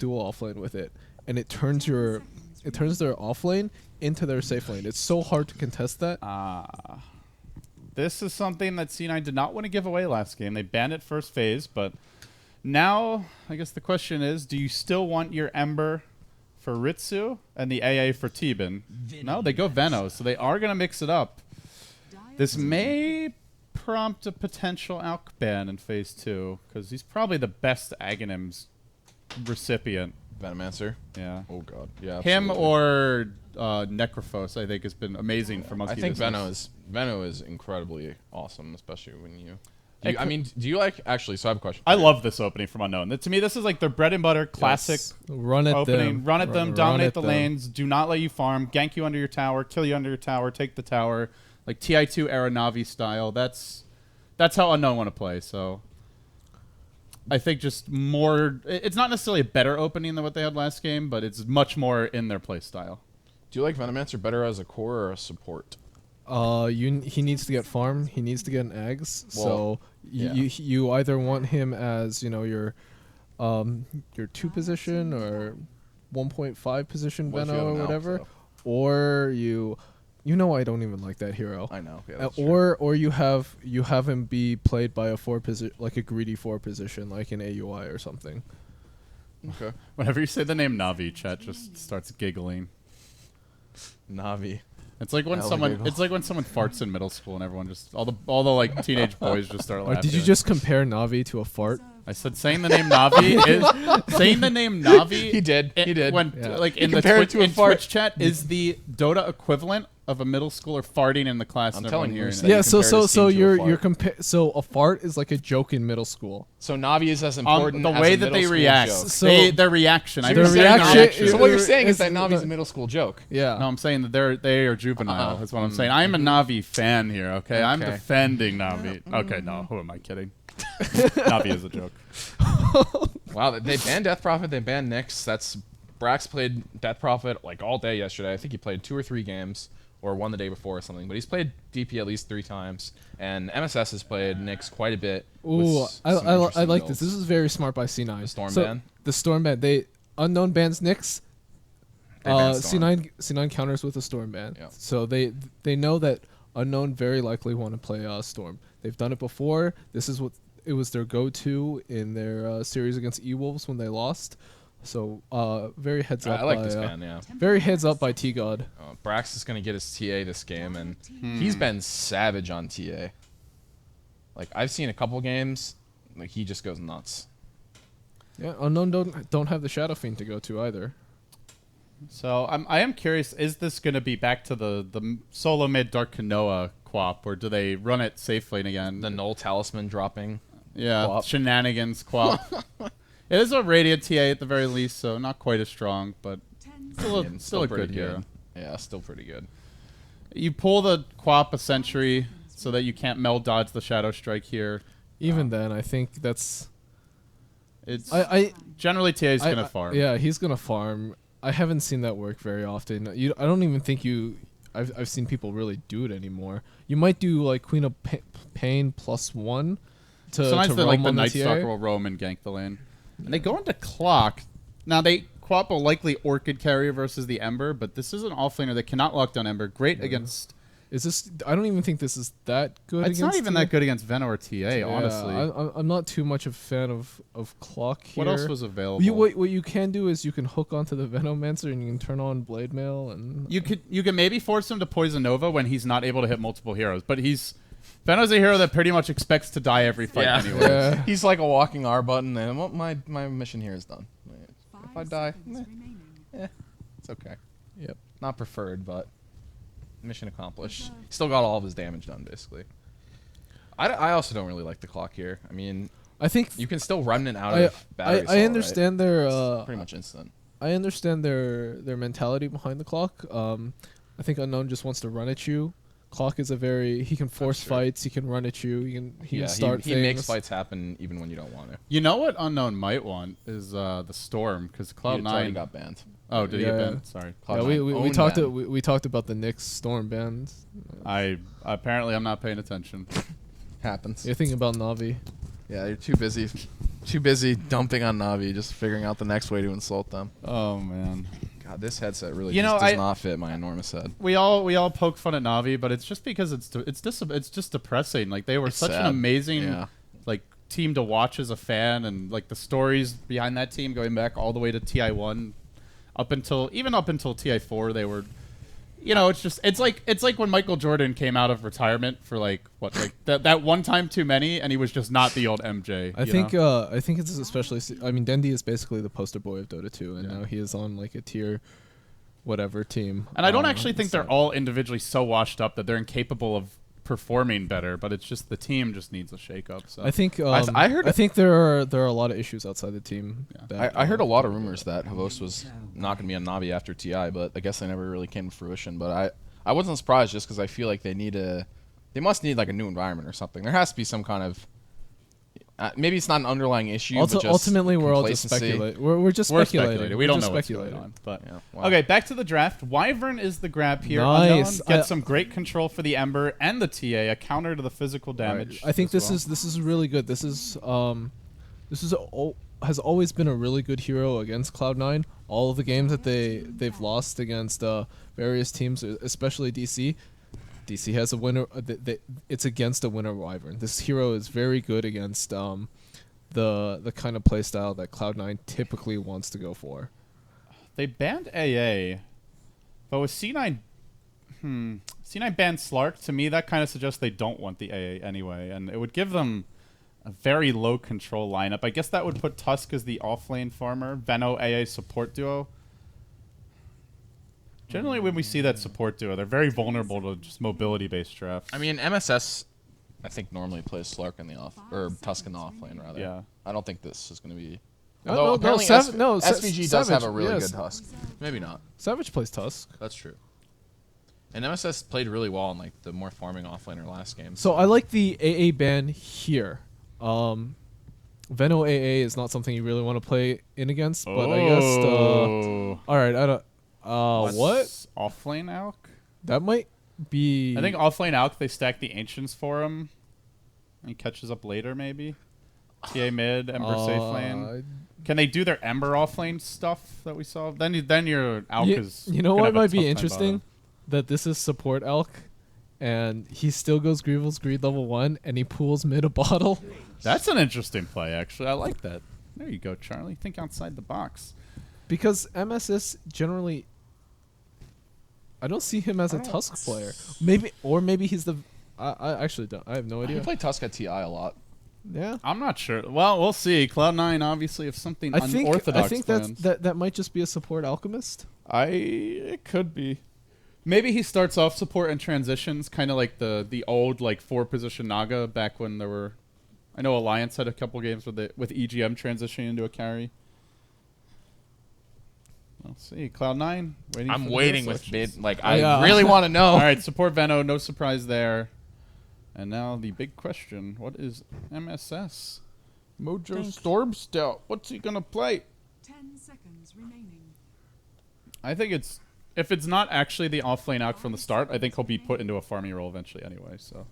dual offlane with it, and it turns their offlane into their safe lane. It's so hard to contest that. This is something that C9 did not want to give away last game. They banned it first phase, but now I guess the question is, do you still want your Ember for Ritsu and the AA for T-Bin? No, they go Veno, so they are going to mix it up. This may prompt a potential Alk ban in phase 2, because he's probably the best Aghanims recipient. Venomancer. Yeah. Oh god. Yeah. Him absolutely. or Necrophos, I think, has been amazing for Monkey I think Business. Veno is incredibly awesome, especially when you. I mean, do you like actually? So I have a question. I love this opening from Unknown. To me, this is like their bread and butter classic Run at opening. them. Run at them, dominate the them. lanes, do not let you farm, gank you under your tower, kill you under your tower, take the tower, like TI2 era Navi style. That's how Unknown want to play. So I think just more. It's not necessarily a better opening than what they had last game, but it's much more in their play style. Do you like Venomancer better as a core or a support? He needs to get farm. He needs to get an eggs. Well, so yeah. you either want him as your 2 position or 1.5 position What if you Veno have or an Alp, whatever, though? or I don't even like that hero. I know. Yeah, that's true. Or you have him be played by a 4 position, like a greedy 4 position, like an AUI or something. Okay. Whenever you say the name Navi, chat just starts giggling. Navi. It's like when Hella someone giggle. it's like when someone farts in middle school and everyone just all the like teenage boys just start Or laughing. did you just compare Navi to a fart? I said saying the name Navi is saying the name Navi. He did. He did. When Yeah. like He in the compared it to a in fart. Twitch chat is the Dota equivalent of a middle schooler farting in the class. I'm and telling everyone you, hearing that it. Yeah, you so compared his team to a so a fart is like a joke in middle school. So Navi is as important The as way a that middle they school react, joke. So- their reaction. I Their understand reaction- So what you're It's- saying is that it's- Navi's a middle school joke. Yeah. No, I'm saying that they are juvenile. That's what I'm saying. I'm a Navi fan here. Okay, I'm Okay. defending Navi. Okay, no, who am I kidding? Navi is a joke. Wow, they banned Death Prophet, they banned Nyx. That's Brax played Death Prophet like all day yesterday. I think he played 2 or 3 games, or one the day before or something. But he's played DP at least 3 times, and MSS has played Nyx quite a bit. Ooh, with I some like interesting this. builds. This is very smart by C9. The Storm So, ban? The Storm ban. They Unknown bans Nyx. They banned Storm. C9 counters with a Storm ban. Yeah. So they know that Unknown very likely want to play Storm. They've done it before. This is what it was their go-to in their series against E-Wolves when they lost. So very heads up. I like by, this ban, yeah. Very heads up by T-God. Brax is going to get his TA this game, and he's been savage on TA. Like, I've seen a couple games, like, he just goes nuts. Yeah, Unknown don't have the Shadow Fiend to go to either. So I am curious. Is this going to be back to the solo mid Dark Kanoa quap, or do they run it safe lane again? The Null Talisman dropping. Yeah, Quap. shenanigans quap. It is a Radiant TA at the very least, so not quite as strong, but still a pretty good hero. Yeah, still pretty good. You pull the quap a sentry so that you can't meld dodge the Shadow Strike here. Even then, I think that's. It's I generally TA is gonna farm. Yeah, he's gonna farm. I haven't seen that work very often. I don't even think I've seen people really do it anymore. You might do like Queen of Pain +1 to Sometimes to like roam the on Night TA. Stalker will roam and gank the lane. And they go into Clock. Now Quap will likely Orchid carrier versus the Ember, but this is an offlaner that cannot lock down Ember. Great against. Is this? I don't even think this is that good. It's not against even TA. that good against Veno or TA, Yeah, honestly. I'm not too much of a fan of Clock here. What else was available? What you can do is you can hook onto the Venomancer and you can turn on Blade Mail and You can maybe force him to Poison Nova when he's not able to hit multiple heroes, but Veno's a hero that pretty much expects to die every fight anyway. Yeah. He's like a walking R button, and well, my mission here is done. If I die, it's okay. Yep. Not preferred, but mission accomplished. Still got all of his damage done, basically. I also don't really like the Clock here. I mean, I think you can still remnant out of battery I understand their It's pretty much instant. I understand their mentality behind the Clock. I think Unknown just wants to run at you. Clock is he can force true. fights, he can run at you, he can start he things. makes fights happen even when you don't want to. You know what Unknown might want is the Storm, because It's already Cloud9 got banned. Oh, did he Yeah. get banned? Sorry. Yeah, Cloud9 we talked own we talked about the Nyx Storm bans. Apparently I'm not paying attention. Happens. You're thinking about Navi. Yeah, you're too busy Too busy dumping on Navi, just figuring out the next way to insult them. Oh man. God, this headset really You know, does not fit my enormous head. We all poke fun at Navi, but it's just because it's just depressing. Like they were It's such an sad. amazing Yeah. like team to watch as a fan, and like the stories behind that team going back all the way to TI1 up until TI4 they were, you know, it's like when Michael Jordan came out of retirement for like that one time too many, and he was just not the old MJ. I think it's especially. I mean, Dendi is basically the poster boy of Dota 2, and now he is on like a tier, whatever team. And I don't actually think they're so- all individually so washed up that they're incapable of performing better, but it's just the team just needs a shake-up. So I think I heard- I think there are a lot of issues outside the team. Yeah. That, I heard a lot of rumors that Havos was not going to be on Navi after TI, but I guess they never really came to fruition. But I wasn't surprised just because I feel like they must need like a new environment or something. There has to be some kind of maybe it's not an underlying issue. But just ultimately, we're all just complacency. speculating. We're just we're speculating. speculating. We We're don't just know what's speculating. going on. But Yeah, wow. okay, back to the draft. Wyvern is the grab here. Nice. Unknown gets some great control for the Ember and the TA, a counter to the physical damage. I think as this is really good. This is has always been a really good hero against Cloud9. All of the games that they've lost against various teams, especially DC. DC has a winner. It's against a winner Wyvern. This hero is very good against the kind of playstyle that Cloud9 typically wants to go for. They banned AA, but with C9, C9 banned Slark. To me, that kind of suggests they don't want the AA anyway, and it would give them a very low control lineup. I guess that would put Tusk as the offlane farmer, Veno AA support duo. Generally, when we see that support duo, they're very vulnerable to just mobility-based drafts. I mean, MSS, I think normally plays Slark in the off or Tusk in the off lane rather. Yeah. I don't think this is going to be. No, Although no, apparently SVG does have a really yes. good Tusk. Maybe not. Savage plays Tusk. That's true. And MSS played really well in like the more farming offlaner last game. So I like the AA ban here. Veno AA is not something you really want to play in against, but I guess. All right, I don't. What? Offlane Alk? That might be. I think offlane Alk, they stack the Ancients for him. He catches up later, maybe. TA mid, Ember safe lane. Can they do their Ember offlane stuff that we saw? Then your Alk is. You know gonna what have a might tough be time interesting? bottom. That this is support Elk, and he still goes Grievel's Greed level 1, and he pools mid a bottle. That's an interesting play, actually. I like that. There you go, Charlie. Think outside the box. Because MSS generally, I don't see him as a Tusk player. Maybe he's the. I actually don't. I have no He idea. played Tusk at TI a lot. Yeah. I'm not sure. Well, we'll see. Cloud9, obviously, if something unorthodox I think plans. that might just be a support alchemist. It could be. Maybe he starts off support and transitions, kind of like the old like 4-position Naga back when there were. I know Alliance had a couple games with EGM transitioning into a carry. Let's see, Cloud9 waiting. I'm for the waiting hero with selections. mid. Like Yeah. I really want to know. All right, support Veno, no surprise there. And now the big question: what is MSS? Mojo Storm Stout. What's he gonna play? 10 seconds remaining. I think if it's not actually the offlane out from the start, I think he'll be put into a farming role eventually anyway. So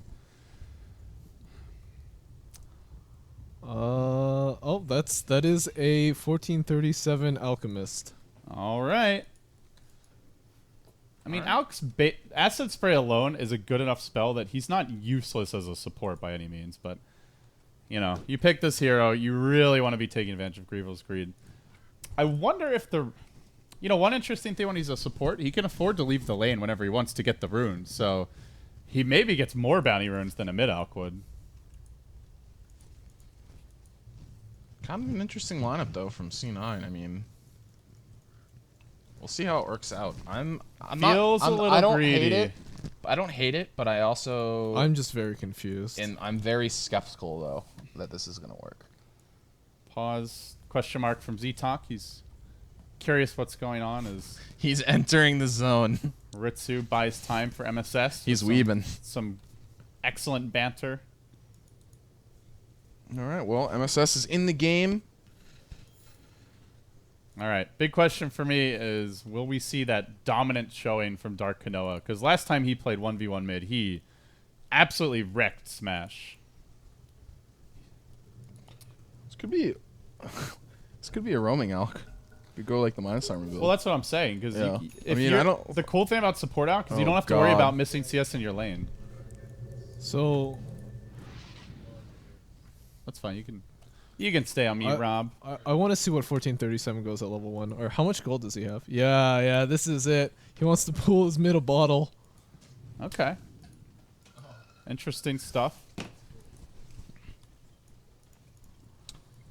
That is a 1437 alchemist. all right. I mean, Alk's Acid Spray alone is a good enough spell that he's not useless as a support by any means. But you know, you pick this hero, you really want to be taking advantage of Grievel's Greed. I wonder if one interesting thing when he's a support, he can afford to leave the lane whenever he wants to get the runes. So he maybe gets more bounty runes than a mid Alk would. Kind of an interesting lineup though from C9. I mean, we'll see how it works out. I don't hate it. I don't hate it, but I also I'm just very confused. and I'm very skeptical though that this is gonna work. Pause. Question mark from Z-Talk. He's curious what's going on as He's entering the zone. Ritsu buys time for MSS. He's with weebing. some excellent banter. All right. Well, MSS is in the game. All right. Big question for me is, will we see that dominant showing from Dark Kanoa? Because last time he played 1v1 mid, he absolutely wrecked Smash. could be this could be a roaming Alk. You go like the minus armor build. Well, that's what I'm saying. Because Yeah. if I mean, you're, I don't- the cool thing about support Alk is you Oh, don't have to worry God. about missing CS in your lane. So That's fine. You can stay on mute, Rob. I want to see what 1437 goes at level 1. Or how much gold does he have? Yeah, this is it. He wants to pull his middle bottle. Okay. Interesting stuff.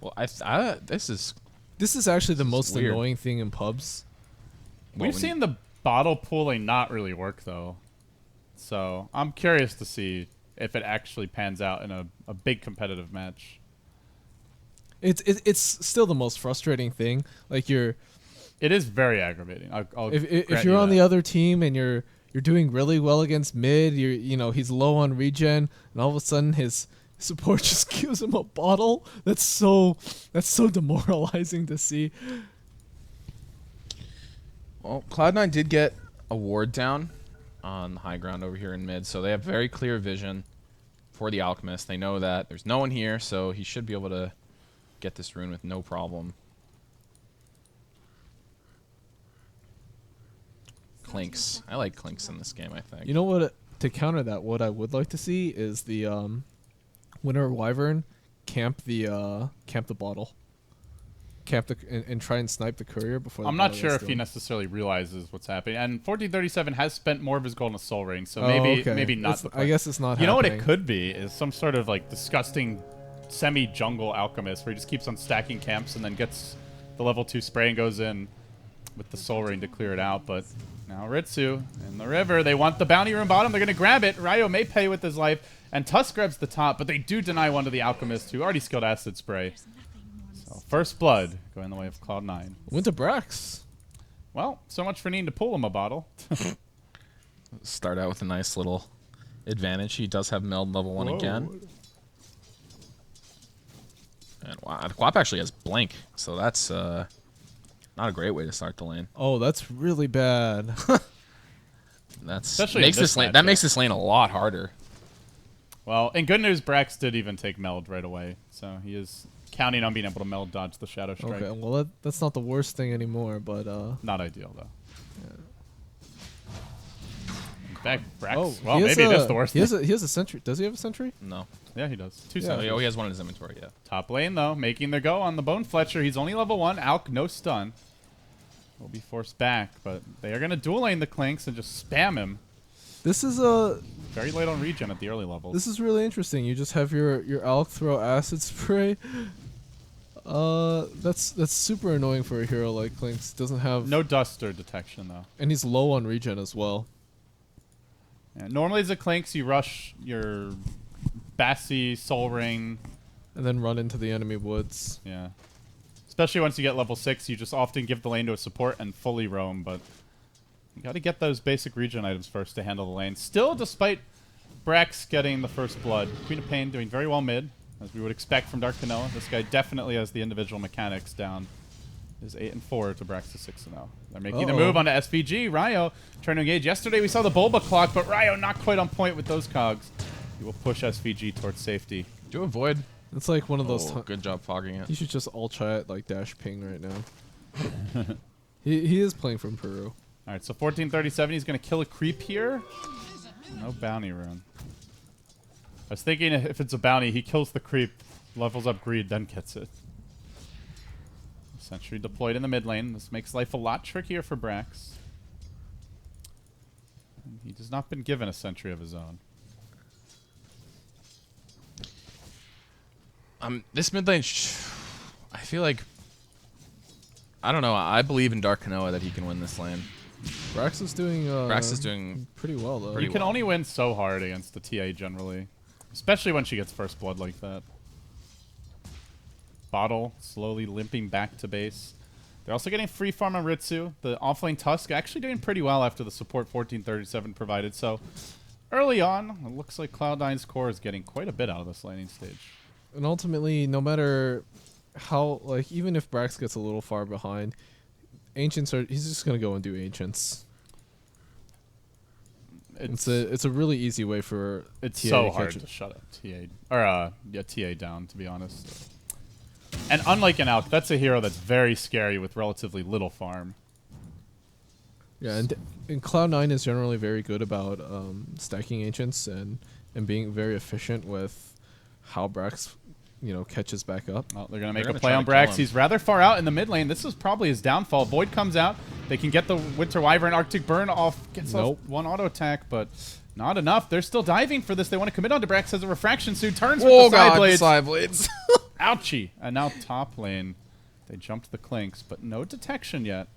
Well, this is This is actually the most weird. annoying thing in pubs. We've seen the bottle pooling not really work, though. So I'm curious to see if it actually pans out in a big competitive match. It's still the most frustrating thing. Like It is very aggravating. I'll if grant you're you on that. the other team and you're doing really well against mid, he's low on regen, and all of a sudden his support just gives him a bottle. That's so demoralizing to see. Well, Cloud9 did get a ward down on the high ground over here in mid, so they have very clear vision for the Alchemist. They know that there's no one here, so he should be able to get this rune with no problem. Clinks. I like Clinks in this game, I think. You know what? To counter that, what I would like to see is the Winter Wyvern camp the bottle, and try and snipe the courier before. I'm not sure if he necessarily realizes what's happening. And 1437 has spent more of his gold in a soul ring, so maybe not. I guess it's not. You know what it happening. could be is some sort of like disgusting semi-jungle alchemist where he just keeps on stacking camps and then gets the level 2 spray and goes in with the soul ring to clear it out. But now Ritsu in the river. They want the bounty room bottom. They're going to grab it. Ryo may pay with his life. And Tusk grabs the top, but they do deny one to the alchemist who already skilled acid spray. So first blood going the way of Cloud9. Went to Brax. Well, so much for needing to pull him a bottle. Start out with a nice little advantage. He does have meld level 1 again. And wow, the Quap actually has blank, so that's not a great way to start the lane. Oh, that's really bad. That's Especially makes in this this lane matchup. that makes this lane a lot harder. Well, in good news, Brax did even take meld right away, so he is counting on being able to meld dodge the Shadow Strike. Okay, well that's not the worst thing anymore, but Not ideal, though. In fact, Brax, oh, well, he has maybe it a- is the worst He has thing. a sentry. Does he have a sentry? No. Yeah, he does. Two Yeah. sentries. Oh, he has one in his inventory, yeah. Top lane, though, making their go on the Bone Fletcher. He's only level 1. Alk, no stun. Will be forced back, but they are going to dual lane the Clinks and just spam him. This is Very late on regen at the early levels. This is really interesting. You just have your Alk throw acid spray. That's super annoying for a hero like Clinks. Doesn't have No dust or detection, though. and he's low on regen as well. Yeah, normally as a Clinks, you rush your Bassi, Soul Ring. And then run into the enemy woods. Yeah. Especially once you get level 6, you just often give the lane to a support and fully roam, but you got to get those basic regen items first to handle the lane. Still, despite Brax getting the first blood, Queen of Pain doing very well mid, as we would expect from Dark Canoa. This guy definitely has the individual mechanics down. Is 8-4 to Brax's 6-0. They're making the move onto SVG. Ryo trying to engage. Yesterday we saw the Bulba clock, but Ryo not quite on point with those cogs. He will push SVG towards safety. Do avoid. It's like one of those. Good job fogging it. You should just all chat like dash ping right now. he is playing from Peru. All right, so 1437, he's going to kill a creep here. No bounty rune. I was thinking if it's a bounty, he kills the creep, levels up greed, then gets it. Sentry deployed in the mid lane. This makes life a lot trickier for Brax. And he has not been given a sentry of his own. This mid lane, I feel like, I don't know. I believe in Dark Canoa that he can win this lane. Brax is doing. Brax is doing pretty well though. You can only win so hard against the TA generally. Especially when she gets first blood like that. Bottle slowly limping back to base. They're also getting free farm on Ritsu. The offlane Tusk actually doing pretty well after the support 1437 provided. So early on, it looks like Cloud9's core is getting quite a bit out of this laning stage. And ultimately, no matter how, like, even if Brax gets a little far behind, Ancients are. He's just gonna go and do Ancients. It's a really easy way for It's TA so to hard catch to shut a TA or TA down, to be honest. And unlike an Alk, that's a hero that's very scary with relatively little farm. Yeah, and Cloud9 is generally very good about stacking ancients and being very efficient with how Brax, catches back up. Well, they're going to make They're a gonna play try on to kill Brax. him. He's rather far out in the mid lane. This is probably his downfall. Void comes out. They can get the Winter Wyvern Arctic Burn off. Gets off one auto attack, but not enough. They're still diving for this. They want to commit onto Brax as a refraction suit. Turns with the side blades. Side blades. Ouchie. And now top lane. They jumped the Clinks, but no detection yet.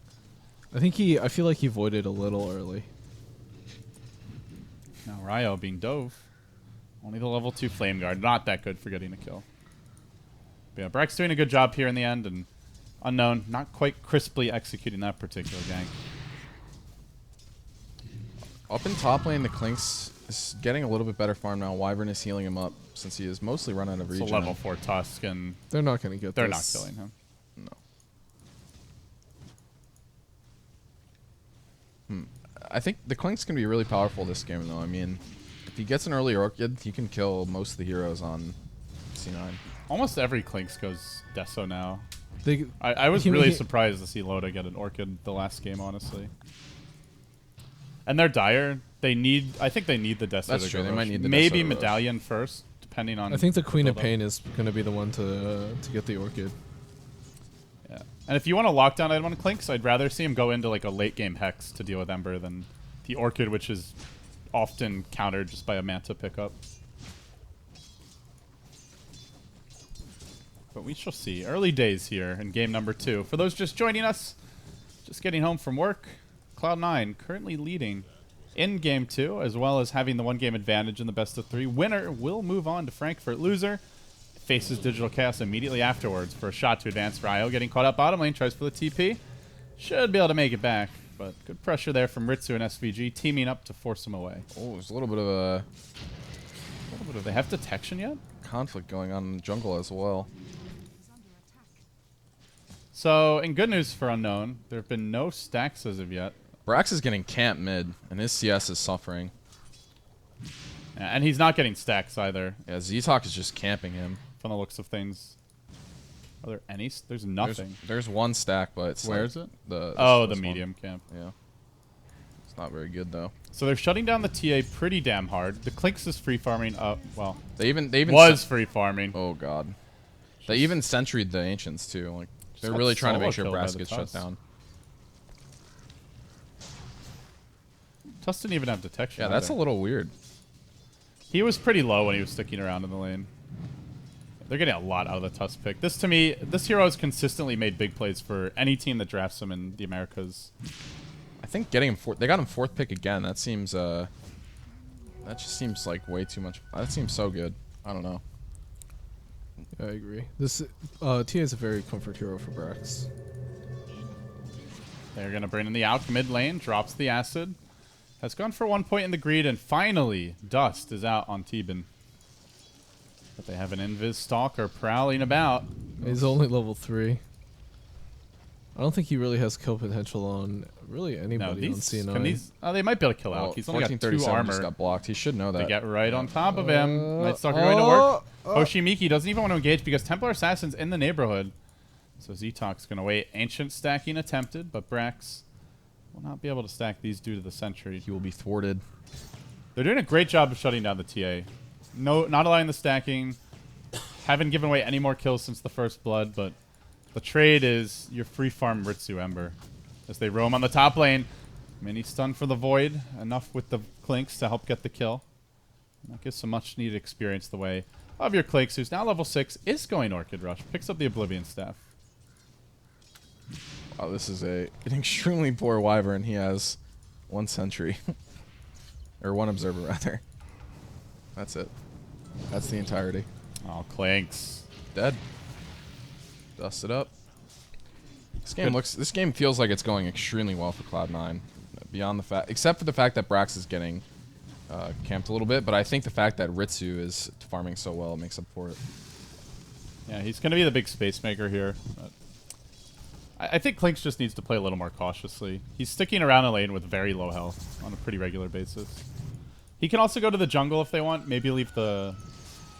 I feel like he voided a little early. Now Ryo being dove. Only the level 2 Flame Guard. Not that good for getting a kill. But yeah, Brax doing a good job here in the end, and Unknown not quite crisply executing that particular gank. Up in top lane, the Clinks is getting a little bit better farm now. Wyvern is healing him up since he is mostly run out of It's regen. a level 4 Tusk, and They're not going to get they're this. not killing him. No. I think the Clink's going to be really powerful this game, though. I mean, if he gets an early Orchid, he can kill most of the heroes on C9. Almost every Clinks goes Deso now. They, I was he- really he- surprised to see Loda get an Orchid the last game, honestly. And they're dire. I think they need the Deso. That's to true. go They rush. might need the Maybe Deso to rush. Medallion first, depending on. I think the Queen of build-up. Pain is going to be the one to get the Orchid. Yeah. And if you want a lockdown item on Clinks, I'd rather see him go into like a late game Hex to deal with Ember than the Orchid, which is often countered just by a Manta pickup. But we shall see. Early days here in game number 2. For those just joining us, just getting home from work, Cloud9 currently leading in game 2, as well as having the 1-game advantage in the best of 3. Winner will move on to Frankfurt. Loser faces Digital Chaos immediately afterwards for a shot to advance. Ryo getting caught up bottom lane, tries for the TP. Should be able to make it back, but good pressure there from Ritsu and SVG, teaming up to force him away. Oh, there's a little bit of Do they have detection yet? conflict going on in the jungle as well. Is under attack. So, in good news for Unknown, there have been no stacks as of yet. Brax is getting camped mid, and his CS is suffering. And he's not getting stacks either, Yeah, Z-Talk is just camping him. from the looks of things. Are there any? There's nothing. There's one stack, but it's Where like is it? The Oh, this the one. medium camp. Yeah. It's not very good though. So they're shutting down the TA pretty damn hard. The Clinks is free farming. Well, They even was free farming. Oh god. They even sentryed the ancients too. Like they're got really trying to solo make sure killed by Brass the gets shut Tusk. down. Tusk didn't even have detection. Yeah, that's a either. little weird. He was pretty low when he was sticking around in the lane. They're getting a lot out of the Tusk pick. This, to me, this hero has consistently made big plays for any team that drafts him in the Americas. I think getting him they got him 4th pick again. That seems that just seems like way too much. That seems so good. I don't know. I agree. This TA is a very comfort hero for Brax. They're going to bring in the Alk mid lane, drops the Acid. Has gone for 1 point in the greed, and finally, Dust is out on Teban. But they have an Invis Stalker prowling about. He's only level 3. I don't think he really has kill potential on really No, anybody on these, C9. can these, they might be able to kill Alk. He's only got 2 1437 just armor. got blocked. He should know that. They get right on top of him. Night Stalker going to work. Hoshimiki doesn't even want to engage because Templar Assassin's in the neighborhood. So Z-Talk's going to wait. Ancient stacking attempted, but Brax will not be able to stack these due to the sentry. He will be thwarted. They're doing a great job of shutting down the TA. No, not allowing the stacking. Haven't given away any more kills since the first blood, but the trade is your free farm Ritsu Ember. As they roam on the top lane. Mini stun for the Void. Enough with the Clinks to help get the kill. And that gives some much needed experience the way of your Clinks, who's now level 6, is going Orchid Rush. Picks up the Oblivion Staff. Wow, this is an extremely poor Wyvern. He has 1 sentry. Or 1 observer, rather. That's it. That's the entirety. Oh, Clinks. Dead. Dust it up. This game feels like it's going extremely well for Cloud9. Beyond the fact, except for the fact that Brax is getting camped a little bit, but I think the fact that Ritsu is farming so well makes up for it. Yeah, he's going to be the big space maker here. But I think Clinks just needs to play a little more cautiously. He's sticking around a lane with very low health on a pretty regular basis. He can also go to the jungle if they want. Maybe leave the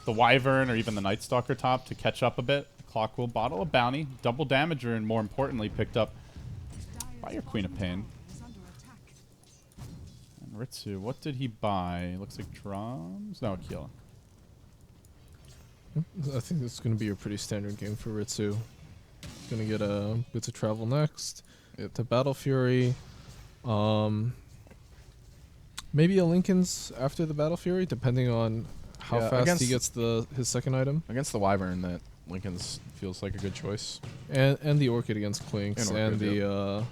Wyvern or even the Night Stalker top to catch up a bit. Clock will bottle a bounty, double damager, and more importantly, picked up by your Queen of Pain. Is under attack. And Ritsu, what did he buy? Looks like drums. No, Aquila. I think this is going to be a pretty standard game for Ritsu. Going to get a Bits of Travel next. To Battle Fury. Maybe a Lincoln's after the Battle Fury, depending on how Yeah, fast against- he gets his second item. Against the Wyvern, that Lincoln's feels like a good choice. And the Orchid against Clinks. And And, Orchid, the...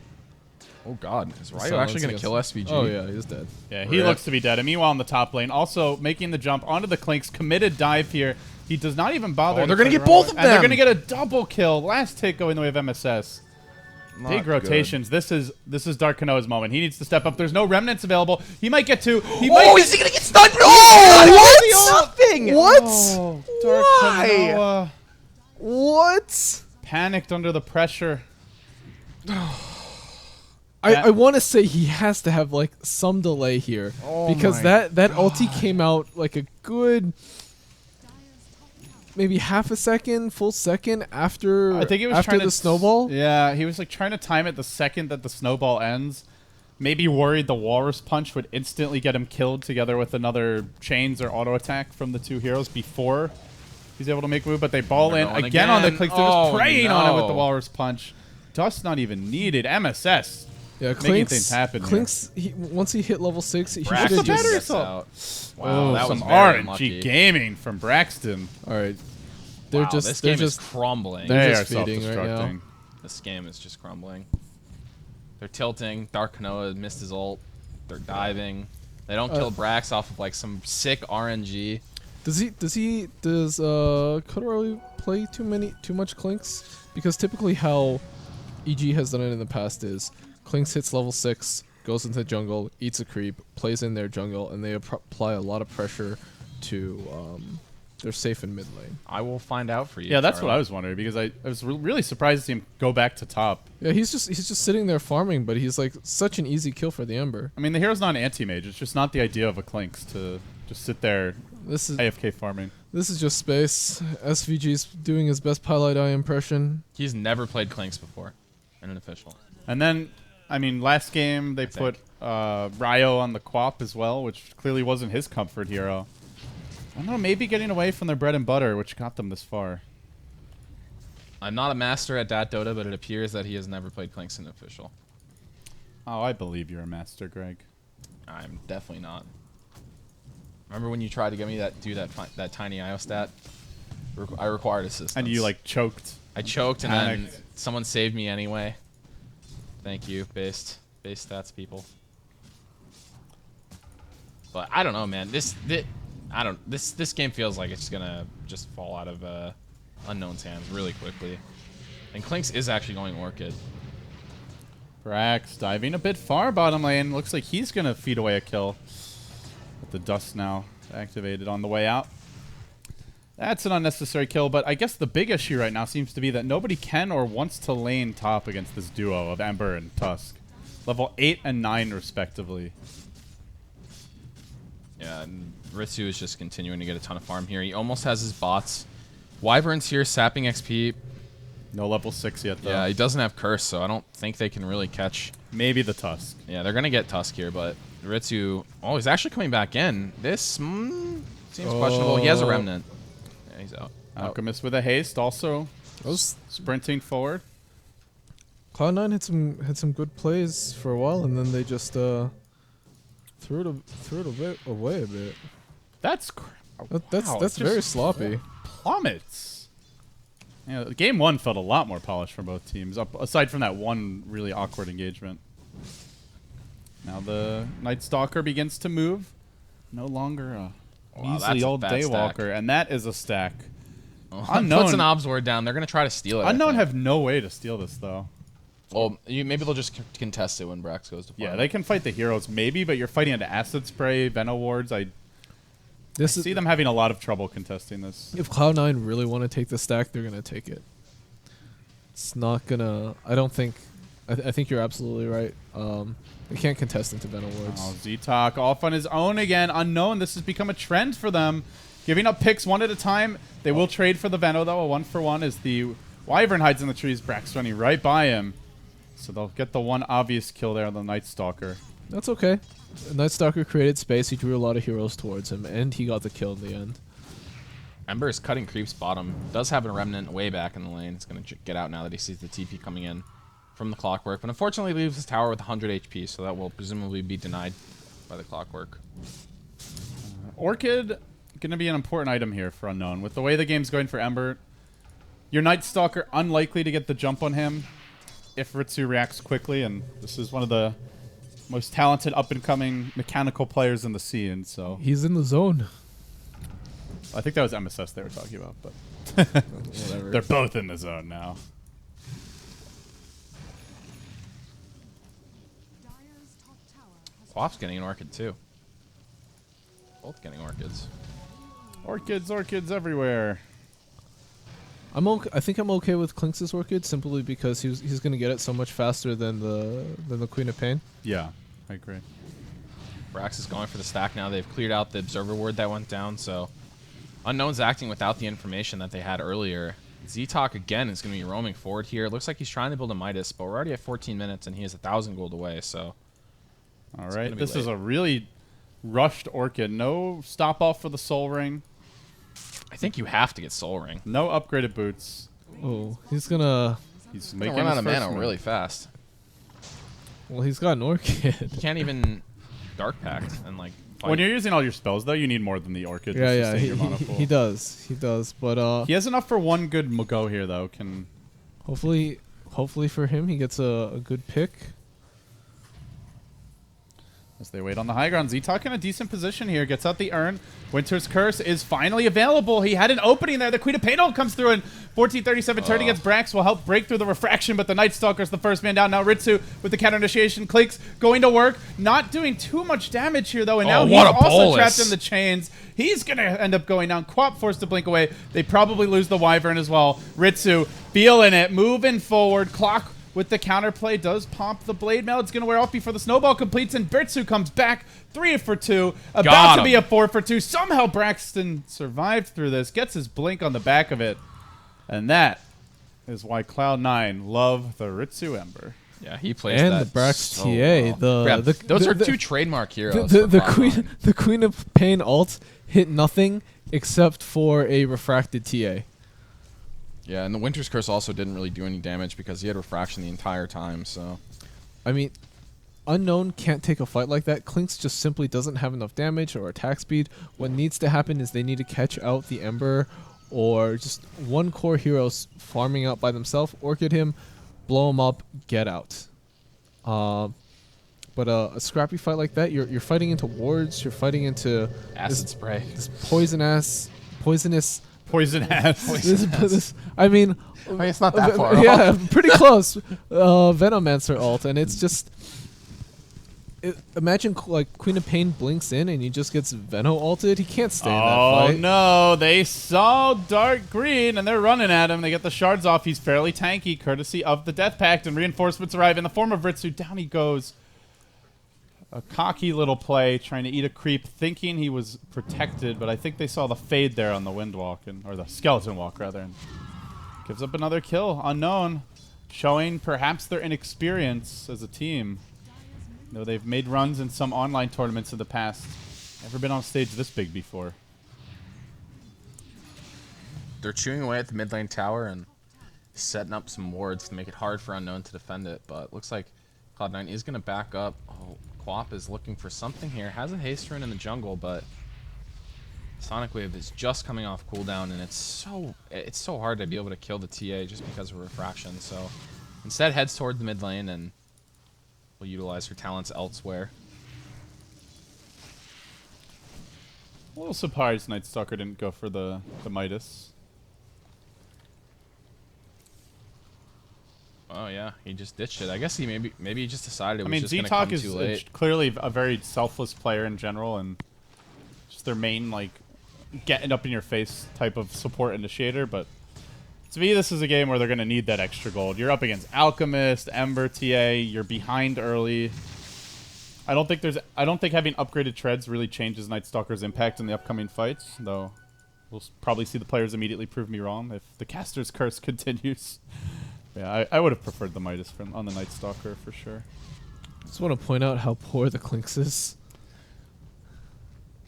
Oh God, is Ryo Silence actually going to against- kill SVG? Oh, yeah, he's dead. Yeah, he Rip. looks to be dead. And meanwhile, in the top lane, also making the jump onto the Clinks, committed dive here. He does not even bother. Oh, they're to gonna turn get both around. of And they're them. going to get a double kill. Last hit going the way of MSS. Not Big good. rotations. This is Dark Kanoa's moment. He needs to step up. There's no remnants available. He might get two. He might Oh, get is he going to get stunned? Oh, Nothing! What? Oh, Dark Why? Kanoa What? panicked under the pressure. I want to say he has to have like some delay here Oh because my that ulti came out like a good maybe half a second, full second after I think it was after trying the to snowball. Yeah, he was like trying to time it the second that the snowball ends. Maybe worried the Walrus Punch would instantly get him killed together with another chains or auto attack from the two heroes before he's able to make a move. But they ball They're in going again on the again. Clinks. They're just Oh, praying on it with the no. Walrus Punch. Dust not even needed. MSS. Yeah, Making Clinks. things happen here. Clinks. Once he hit level 6, he should Braxton have the battery just. assault. Wow, Oh, that was some very RNG unlucky. gaming from Braxton. All right, they're Wow, just this they're game just is crumbling. They're They just are feeding right now. self-destructing. This game is just crumbling. They're tilting. Dark Kanoa missed his ult. They're diving. They don't kill Brax off of like some sick RNG. does Kodoroi play too much Clinks? Because typically how EG has done it in the past is Clinks hits level 6, goes into jungle, eats a creep, plays in their jungle, and they apply a lot of pressure to they're safe in mid lane. I will find out for you. Yeah, that's what Charlie. I was wondering because I was really surprised to see him go back to top. Yeah, he's just sitting there farming, but he's like such an easy kill for the Ember. I mean, the hero's not an anti-mage. It's just not the idea of a Clinks to just sit there This is AFK farming. This is just space. SVG's doing his best Pilot Eye impression. He's never played Clinks before in an official. And then, I mean, last game they put Ryo on the Quap as well, which clearly wasn't his comfort hero. I don't know, maybe getting away from their bread and butter, which got them this far. I'm not a master at that Dota, but it appears that he has never played Clinks in an official. Oh, I believe you're a master, Greg. I'm definitely not. Remember when you tried to get me that tiny IO stat? I required assistance. And you, like, choked. I choked and then panicked. someone saved me anyway. Thank you, base stats people. But I don't know, man. This game feels like it's gonna just fall out of Unknown's hands really quickly. And Clinks is actually going Orchid. Brax diving a bit far bottom lane. Looks like he's going to feed away a kill. With the dust now activated on the way out. That's an unnecessary kill, but I guess the big issue right now seems to be that nobody can or wants to lane top against this duo of Ember and Tusk. Level 8 and 9 respectively. Yeah, and Ritsu is just continuing to get a ton of farm here. He almost has his bots. Wyvern's here sapping XP. No level 6 yet, though. Yeah, he doesn't have Curse, so I don't think they can really catch. Maybe the Tusk. Yeah, they're going to get Tusk here, but Ritsu... Oh, he's actually coming back in. This seems questionable. He has a Remnant. Yeah, he's out. Alchemist with a haste, also Those sprinting forward. Cloud9 had some good plays for a while, and then they just threw it away a bit. That's That's very sloppy. plummets. Yeah, game 1 felt a lot more polished for both teams, aside from that one really awkward engagement. Now the Night Stalker begins to move. No longer a Wow, measly that's a old bad stack. Daywalker, and that is a stack. Unknown puts an obs ward down. They're going to try to steal it. I Unknown think. have no way to steal this, though. Well, maybe they'll just contest it when Brax goes to farm. Yeah, they can fight the heroes, maybe, but you're fighting into Acid Spray, Veno Wards. I see them having a lot of trouble contesting this. If Cloud9 really want to take the stack, they're gonna take it. It's not gonna. I don't think. I think you're absolutely right. They can't contest into Venom Wards. Oh, Z-Talk off on his own again. Unknown, this has become a trend for them. Giving up picks one at a time. They will trade for the Veno, though. A 1-for-1 as the Wyvern hides in the trees. Brax running right by him. So they'll get the one obvious kill there on the Night Stalker. That's okay. Night Stalker created space. He drew a lot of heroes towards him, and he got the kill in the end. Ember is cutting creeps bottom. Does have a remnant way back in the lane. He's going to get out now that he sees the TP coming in from the Clockwork. But unfortunately leaves his tower with 100 HP, so that will presumably be denied by the Clockwork. Orchid going to be an important item here for Unknown. With the way the game's going for Ember, your Night Stalker unlikely to get the jump on him if Ritsu reacts quickly, and this is one of the most talented up-and-coming mechanical players in the scene, so... He's in the zone. I think that was MSS they were talking about, but... Whatever. They're both in the zone now. Dire's top tower has Quap's getting an Orchid too. Both getting Orchids. Orchids everywhere. I think I'm okay with Klinx's Orchid simply because he's going to get it so much faster than the Queen of Pain. Yeah, I agree. Brax is going for the stack now. They've cleared out the Observer Ward that went down, so Unknown's acting without the information that they had earlier. Z-Talk again is going to be roaming forward here. It looks like he's trying to build a Midas, but we're already at 14 minutes and he is 1,000 gold away, so... All right, this is a really rushed Orchid. No stop off for the Soul Ring. I think you have to get Soul Ring. No upgraded boots. Oh, he's going to... He's He's gonna making run out his of first mana move. really fast. Well, he's got an Orchid. He can't even Dark Pact and like fight. When you're using all your spells, though, you need more than the Orchid. Yeah, just to yeah, sustain your mana pool. he does. But He has enough for one good go here, though. hopefully for him, he gets a good pick. As they wait on the high ground, Z-Talk in a decent position here. Gets out the urn. Winter's Curse is finally available. He had an opening there. The Queen of Pain ult comes through, and 1437 turn against Brax will help break through the refraction, but the Night Stalker's the first man down. Now Ritsu with the counter initiation. Clinks going to work. Not doing too much damage here, though, and now he's what a also bolus. trapped in the chains. He's going to end up going down. Quap forced to blink away. They probably lose the Wyvern as well. Ritsu feeling it, moving forward. Clock with the counterplay does pop the blade mail. It's going to wear off before the snowball completes, and Ritsu comes back 3 for 2. About Got to him. be a 4 for 2. Somehow Braxton survived through this, gets his blink on the back of it, and that is why Cloud9 love the Ritsu Ember. Yeah, he plays And that the Brax so TA, well. Those are the- two trademark heroes. The for Queen the Queen of Pain ult hit nothing except for a refracted TA. Yeah, and the Winter's Curse also didn't really do any damage because he had refraction the entire time, so... I mean, Unknown can't take a fight like that. Klinks just simply doesn't have enough damage or attack speed. What needs to happen is they need to catch out the Ember or just one core hero farming out by themselves, Orchid him, blow him up, get out. But a scrappy fight like that, you're fighting into wards, you're fighting into Acid spray. this poisonous... Poison ass. I mean, it's not that far yeah, pretty close. Venomancer ult, and it's just... imagine like Queen of Pain blinks in and he just gets Veno ulted. He can't stay in that Oh fight. no, they saw Dark Green and they're running at him. They get the shards off. He's fairly tanky, courtesy of the Death Pact, and reinforcements arrive in the form of Ritsu. Down he goes. A cocky little play, trying to eat a creep, thinking he was protected, but I think they saw the fade there on the Windwalk, or the Skeleton Walk, rather, and gives up another kill. Unknown, showing perhaps their inexperience as a team. Though they've made runs in some online tournaments in the past. Never been on stage this big before. They're chewing away at the mid lane tower and setting up some wards to make it hard for Unknown to defend it, but looks like Cloud9 is going to back up. Oh, Quap is looking for something here. Has a haste rune in the jungle, but Sonic Wave is just coming off cooldown, and it's so hard to be able to kill the TA just because of refraction. So instead heads toward the mid lane and will utilize her talents elsewhere. A little surprised Night Stalker didn't go for the Midas. Oh yeah, he just ditched it. I guess he maybe he just decided it was just Z-Talk gonna come is too late. clearly a very selfless player in general, and just their main, like, getting up in your face type of support initiator, but to me, this is a game where they're going to need that extra gold. You're up against Alchemist, Ember, TA, you're behind early. I don't think having upgraded treads really changes Night Stalker's impact in the upcoming fights, though We'll probably see the players immediately prove me wrong if the caster's curse continues. Yeah, I would have preferred the Midas on the Night Stalker for sure. Just want to point out how poor the Clinks is.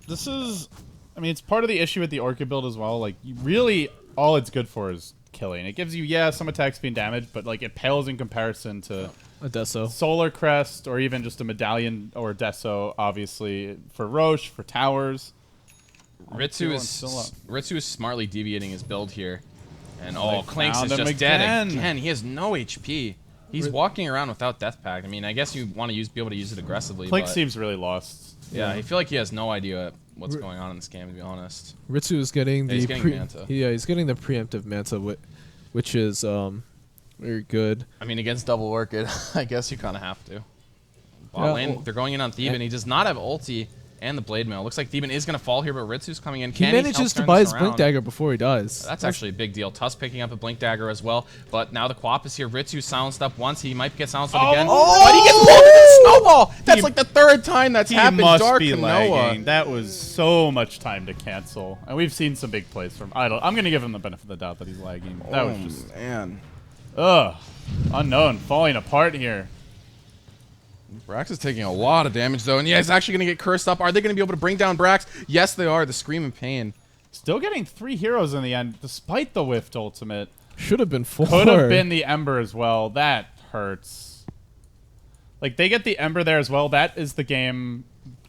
This is, I mean, it's part of the issue with the Orchid build as well. Like, you really, all it's good for is killing. It gives you, yeah, some attack speed and damage, but like it pales in comparison to A Deso. Solar Crest or even just a Medallion or Deso, obviously, for Roche, for towers. Ritsu is smartly deviating his build here. And Clinks is just dead again. He has no HP. He's walking around without Death Pact. I mean, I guess you want to be able to use it aggressively. Clinks seems really lost. Yeah, I feel like he has no idea what's going on in this game, to be honest. Ritsu is getting he's getting Manta. Yeah, he's getting the preemptive Manta, which is very good. I mean, against Double Orchid, I guess you kind of have to. Yeah, lane, they're going in on Theban. He does not have ulti and the Blade Mail. Looks like Theban is going to fall here, but Ritsu's coming in. He manages to buy his Blink Dagger before he dies. That's actually a big deal. Tusk picking up a Blink Dagger as well, but now the Quap is here. Ritsu silenced up once. He might get silenced up again. But he gets pulled into the snowball! That's like the third time that's happened. Must Dark be Noah. lagging. That was so much time to cancel. And we've seen some big plays from Idle. I'm going to give him the benefit of the doubt that he's lagging. That was just... man. Ugh. Unknown. Falling apart here. Brax is taking a lot of damage, though, and yeah, he's actually going to get cursed up. Are they going to be able to bring down Brax? Yes, they are. The Scream in Pain. Still getting 3 heroes in the end, despite the Whiffed ultimate. Should have been 4. Could have been the Ember as well. That hurts. Like, they get the Ember there as well. That is the game.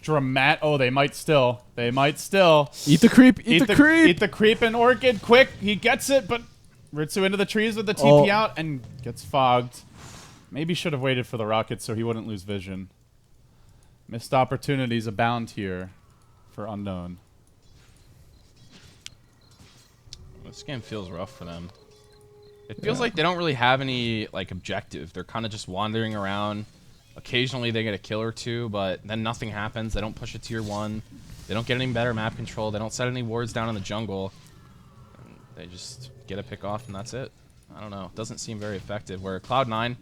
Oh, they might still. They might still. Eat the creep. Eat the creep. Eat the creep and Orchid. Quick. He gets it, but Ritsu into the trees with the TP out and gets fogged. Maybe should have waited for the rocket so he wouldn't lose vision. Missed opportunities abound here for Unknown. This game feels rough for them. It feels like they don't really have any like objective. They're kind of just wandering around. Occasionally they get a kill or two, but then nothing happens. They don't push a tier 1. They don't get any better map control. They don't set any wards down in the jungle. And they just get a pick off and that's it. I don't know. It doesn't seem very effective. Where Cloud9,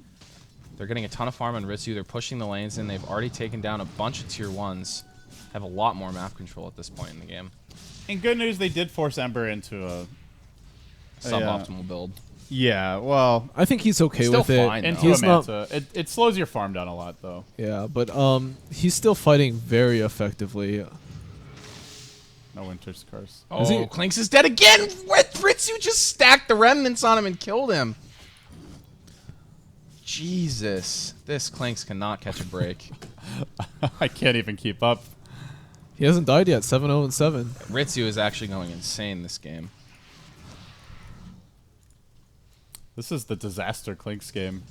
they're getting a ton of farm on Ritsu. They're pushing the lanes in. They've already taken down a bunch of tier 1s. Have a lot more map control at this point in the game. In good news, they did force Ember into a suboptimal build. Yeah, well, I think he's okay still with it. fine, into He's a not. Manta. It slows your farm down a lot, though. Yeah, but he's still fighting very effectively. No Winter's Curse. Oh, Clinks is dead again! Ritsu just stacked the remnants on him and killed him. Jesus. This Clinks cannot catch a break. I can't even keep up. He hasn't died yet. 7-0 and 7. Ritsu is actually going insane this game. This is the disaster Clinks game.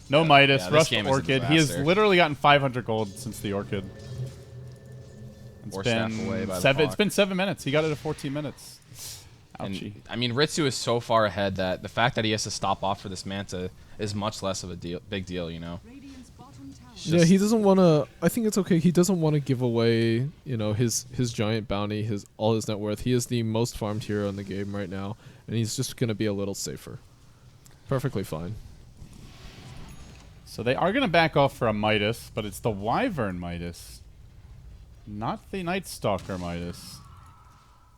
No Midas, this rushed game is a Orchid. He has disaster. literally gotten 500 gold since the Orchid. It's Or staff away by the it's clock. been 7 minutes. He got it at 14 minutes. And, Ouchie. I mean, Ritsu is so far ahead that the fact that he has to stop off for this Manta is much less of a big deal, you know? Radiant's bottom tower Yeah, he doesn't want to. I think it's okay. He doesn't want to give away, you know, his giant bounty, all his net worth. He is the most farmed hero in the game right now, and he's just gonna be a little safer. Perfectly fine. So they are going to back off for a Midas, but it's the Wyvern Midas. Not the Night Stalker Midas.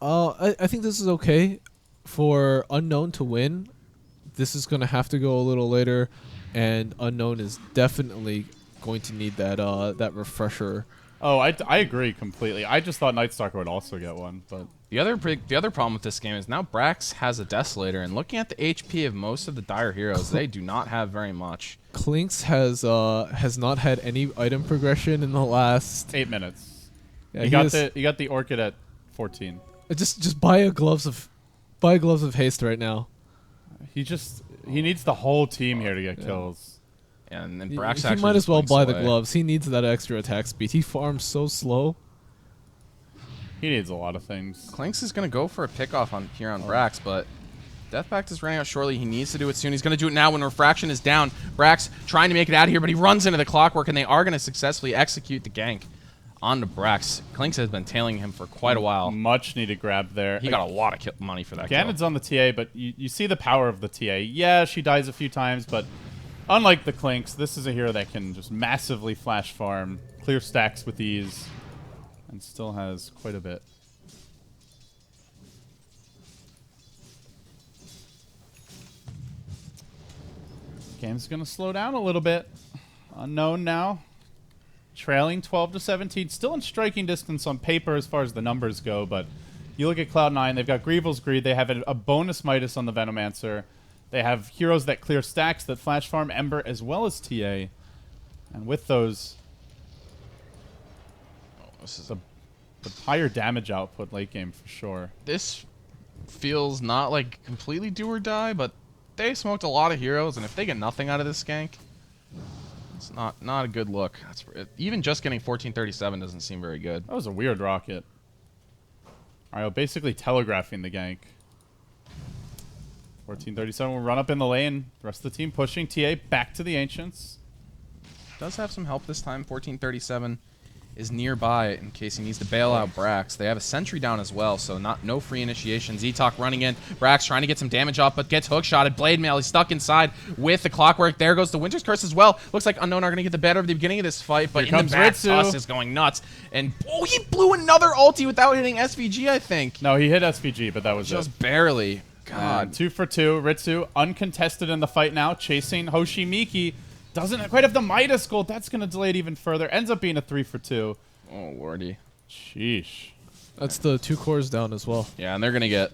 I think this is okay for Unknown to win. This is gonna have to go a little later, and Unknown is definitely going to need that refresher. Oh, I agree completely. I just thought Night Stalker would also get one, but The other problem with this game is now Brax has a Desolator, and looking at the HP of most of the Dire heroes, they do not have very much. Clinks has not had any item progression in the last 8 minutes. Yeah, you got the Orchid at 14. Just buy gloves of haste right now. He needs the whole team here to get kills. And then He Brax actually might as just well blinks buy the away. gloves. He needs that extra attack speed. He farms so slow. He needs a lot of things. Clinks is going to go for a pickoff here on Brax, but Death Pact is running out shortly. He needs to do it soon. He's going to do it now when Refraction is down. Brax trying to make it out of here, but he runs into the Clockwork, and they are going to successfully execute the gank onto Brax. Clinks has been tailing him for quite a while. Much needed grab there. He got a lot of money for that kill. Ganon's on the TA, but you see the power of the TA. Yeah, she dies a few times, but unlike the Clinks, this is a hero that can just massively flash farm, clear stacks with ease, and still has quite a bit. Game's going to slow down a little bit. Unknown now. Trailing 12-17. Still in striking distance on paper as far as the numbers go, but you look at Cloud9, they've got Greevil's Greed. They have a bonus Midas on the Venomancer. They have heroes that clear stacks, that flash farm Ember, as well as TA. And with those, this is the higher damage output late game for sure. This feels not like completely do or die, but they smoked a lot of heroes, and if they get nothing out of this gank, it's not a good look. Even just getting 1437 doesn't seem very good. That was a weird rocket. Alright, basically telegraphing the gank. 1437 will run up in the lane. The rest of the team pushing. TA back to the Ancients. Does have some help this time. 1437 is nearby in case he needs to bail out Brax. They have a sentry down as well, so no free initiation. Z-Talk running in. Brax trying to get some damage off, but gets hook-shotted. Blade Mail, he's stuck inside with the Clockwork. There goes the Winter's Curse as well. Looks like Unknown are going to get the better of the beginning of this fight, but Here in the back, Ritsu. Tuss is going nuts. And, oh, he blew another ulti without hitting SVG, I think. No, he hit SVG, but that was Just barely. God. 2 for 2. Ritsu uncontested in the fight now, chasing Hoshimiki. Doesn't quite have the Midas gold. That's going to delay it even further. Ends up being a 3 for 2. Oh, lordy. Sheesh. That's the 2 cores down as well. Yeah, and they're going to get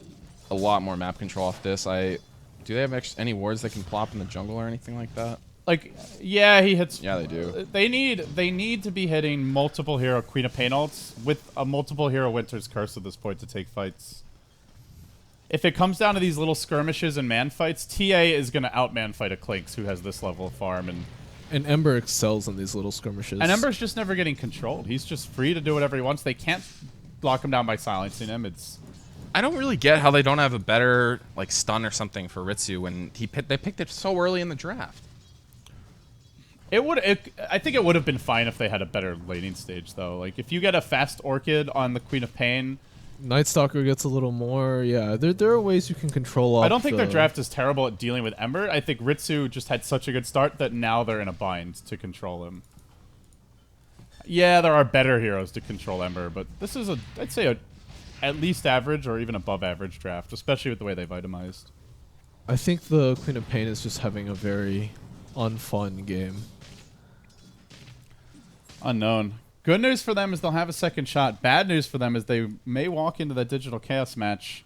a lot more map control off this. Do they have any wards that can plop in the jungle or anything like that? Like, yeah, he hits. Yeah, they do. They need to be hitting multiple hero Queen of Pain ults with a multiple hero Winter's Curse at this point to take fights. If it comes down to these little skirmishes and man fights, TA is going to out-man fight a Clinks who has this level of farm. And Ember excels in these little skirmishes. And Ember's just never getting controlled. He's just free to do whatever he wants. They can't lock him down by silencing him. I don't really get how they don't have a better like stun or something for Ritsu when they picked it so early in the draft. I think it would have been fine if they had a better laning stage, though. Like, if you get a fast Orchid on the Queen of Pain... Night Stalker gets a little more, yeah. There are ways you can control off. I don't think their draft is terrible at dealing with Ember. I think Ritsu just had such a good start that now they're in a bind to control him. Yeah, there are better heroes to control Ember, but this is I'd say at least average or even above average draft, especially with the way they've itemized. I think the Queen of Pain is just having a very unfun game. Unknown. Good news for them is they'll have a second shot. Bad news for them is they may walk into that Digital Chaos match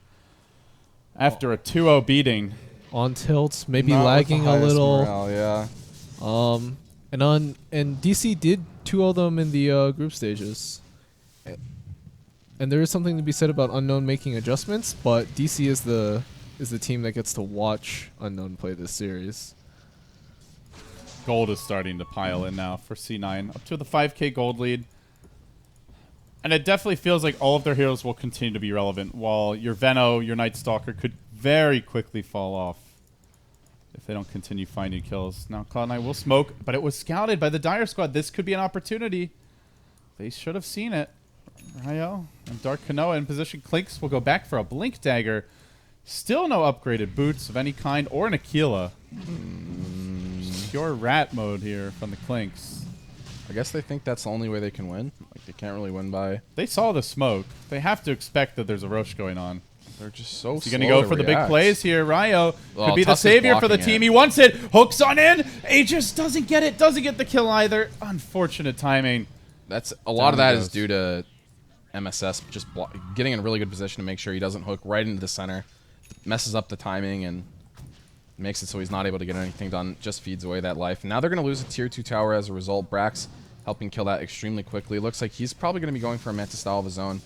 after a 2-0 beating. On tilts, maybe Not with lagging the a highest little. morale, yeah. And DC did 2-0 them in the group stages. And there is something to be said about Unknown making adjustments, but DC is the team that gets to watch Unknown play this series. Gold is starting to pile in now for C9, up to the 5k gold lead. And it definitely feels like all of their heroes will continue to be relevant, while your Veno, your Night Stalker could very quickly fall off if they don't continue finding kills. Now Cloud9 will smoke, but it was scouted by the Dire Squad. This could be an opportunity. They should have seen it. Ryo and Dark Kanoa in position. Clinks will go back for a Blink Dagger. Still no upgraded boots of any kind or an Aquila. Pure rat mode here from the Clinks. I guess they think that's the only way they can win. Like, they can't really win by... They saw the smoke. They have to expect that there's a Roche going on. They're just so He's going to go for the big plays here. Ryo Oh, could be the Tusk is savior for the blocking team. it. He wants it. Hooks on in. Aegis doesn't get it. Doesn't get the kill either. Unfortunate timing. That's a lot of Down that he is goes. due to MSS just getting in a really good position to make sure he doesn't hook right into the center. Messes up the timing and makes it so he's not able to get anything done. Just feeds away that life. And now they're going to lose a tier 2 tower as a result. Brax helping kill that extremely quickly. Looks like he's probably going to be going for a Manta style of his own.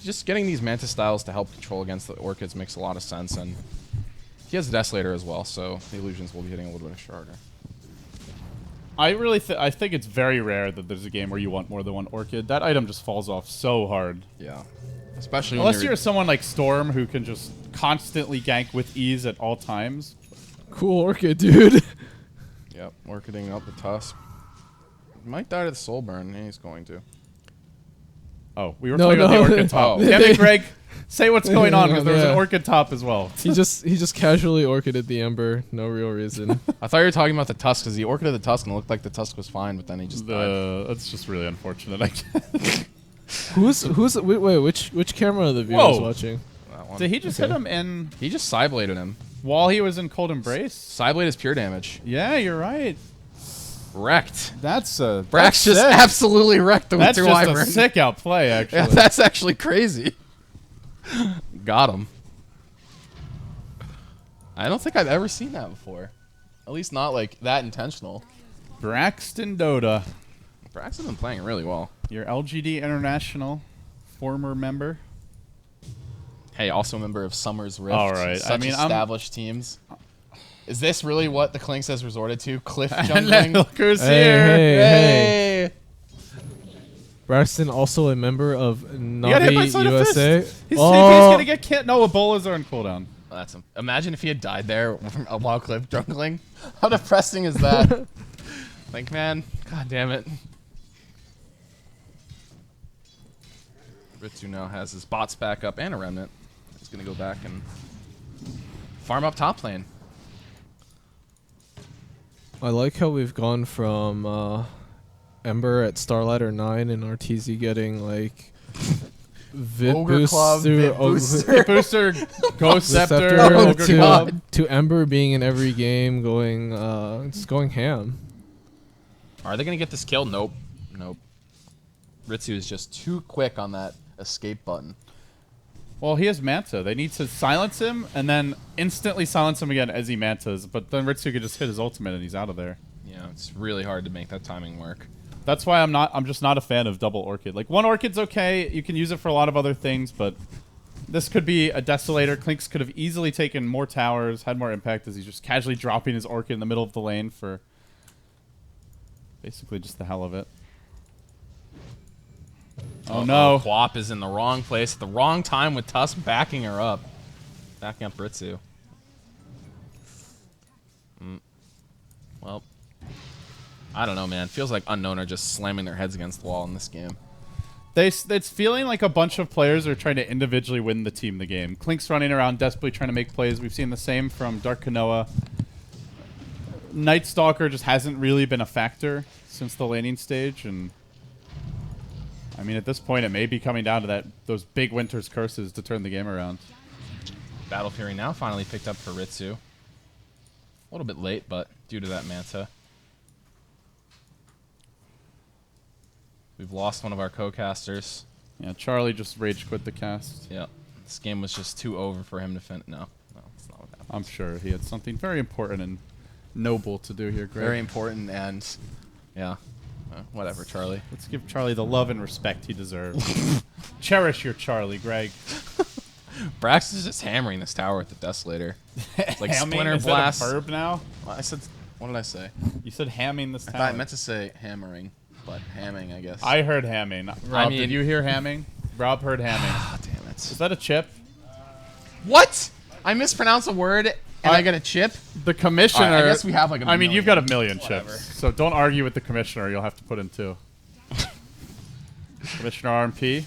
Just getting these Manta styles to help control against the Orchids makes a lot of sense. And he has the Desolator as well, so the illusions will be hitting a little bit harder. I think it's very rare that there's a game where you want more than one Orchid. That item just falls off so hard. Yeah. Especially Unless when you're someone like Storm who can just constantly gank with ease at all times. Cool Orchid, dude. Yep, Orchiding up the Tusk. Might die to the Soul Burn. Yeah, he's going to. Oh, we were No, talking about no. the Orchid top. Oh. Damn it, Greg. Say what's going on, because there was Yeah. an Orchid top as well. he just casually Orchided the Ember, no real reason. I thought you were talking about the Tusk, because he Orchided the Tusk and it looked like the Tusk was fine, but then he just died. That's just really unfortunate, I guess. Wait, which camera are the viewers Whoa. watching? That one. Did he just Okay. hit him in... He just Psybladed him. while he was in Cold Embrace. Sideblade is pure damage. Yeah, you're right. Wrecked. That's Brax just sick. absolutely wrecked the That's Winter just Wyvern. a sick outplay, actually. Yeah, that's actually crazy. Got him. I don't think I've ever seen that before. At least not like that intentional. Braxton Dota, Brax has been playing really well. your LGD International former member. Hey, also a member of Summer's Rift. All right. Such I mean, established teams. Is this really what the Clinks has resorted to? Cliff And jumping? look who's Hey, here. hey. Braxton also a member of got hit by Navi Side of USA. Fist. His CP's gonna get killed. No, Ebolas are on cooldown. Imagine if he had died there while Cliff jungling. How depressing is that? Like, man, god damn it. Ritsu now has his bots back up and a remnant. He's gonna go back and farm up top lane. I like how we've gone from Ember at Starlighter 9 and RTZ getting like VIP Ogre boost Club, through VIP booster. Booster, Ghost Scepter, Scepter Ogre Club. to Ember being in every game, going just going ham. Are they gonna get this kill? Nope. Nope. Ritsu is just too quick on that escape button. Well, he has Manta. They need to silence him and then instantly silence him again as he Mantas. But then Ritsu could just hit his ultimate and he's out of there. Yeah, it's really hard to make that timing work. That's why I'm just not a fan of double Orchid. Like, one Orchid's okay. You can use it for a lot of other things, but this could be a Desolator. Clinks could have easily taken more towers, had more impact as he's just casually dropping his Orchid in the middle of the lane for basically just the hell of it. Oh no. Quap is in the wrong place at the wrong time with Tusk backing her up. Backing up Ritsu. Well, I don't know, man. Feels like Unknown are just slamming their heads against the wall in this game. It's feeling like a bunch of players are trying to individually win the team the game. Clink's running around desperately trying to make plays. We've seen the same from Dark Kanoa. Night Stalker just hasn't really been a factor since the laning stage, and I mean, at this point, it may be coming down to those big Winter's curses to turn the game around. Battle Fury now finally picked up for Ritsu. A little bit late, but due to that Manta. We've lost one of our co-casters. Yeah, Charlie just rage quit the cast. Yep. This game was just too over for him to finish. No, that's not what happened. I'm sure he had something very important and noble to do here, Greg. Very important and, yeah. Whatever, Charlie. Let's give Charlie the love and respect he deserves. Cherish your Charlie, Greg. Brax is just hammering this tower with the Desolator. It's like Hamming? Splinter Is Blast. that a verb now? Well, I said, what did I say? You said hamming this I tower. thought I meant to say hammering, but hamming, I guess. I heard hamming. Rob, mean- did you hear hamming? Rob heard hamming. Ah, damn it. Is that a chip? What? I mispronounced a word and I got a chip? The commissioner. All right, I guess we have like a I mean, you've got a million. million Whatever. chips. So don't argue with the commissioner. You'll have to put in two. Commissioner RMP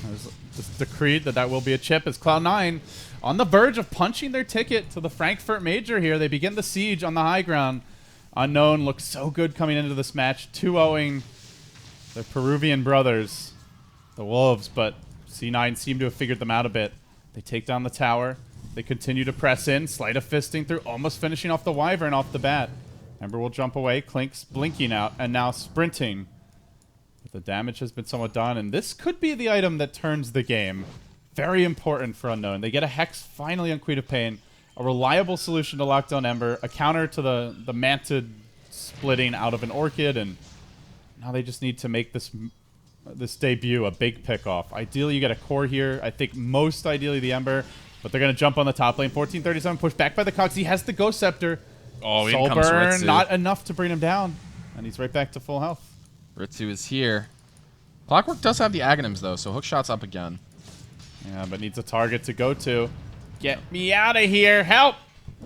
has just decreed that will be a chip as Cloud9 on the verge of punching their ticket to the Frankfurt Major here. They begin the siege on the high ground. Unknown looks so good coming into this match. 2-0ing their Peruvian brothers, the Wolves, but C9 seem to have figured them out a bit. They take down the tower. They continue to press in, sleight of fisting through, almost finishing off the Wyvern off the bat. Ember will jump away, Clink's blinking out, and now sprinting. But the damage has been somewhat done, and this could be the item that turns the game. Very important for Unknown. They get a Hex finally on Queen of Pain, a reliable solution to lock down Ember, a counter to the Manta splitting out of an Orchid, and now they just need to make this debut a big pick-off. Ideally, you get a core here. I think most ideally the Ember, but they're going to jump on the top lane. 1437 pushed back by the Cox. He has the Ghost Scepter. Oh, Soul in comes Burn, Ritsu. not enough to bring him down, and he's right back to full health. Ritsu is here. Clockwork does have the Aghanims, though, so Hookshot's up again. Yeah, but needs a target to go to. Get me out of here. Help!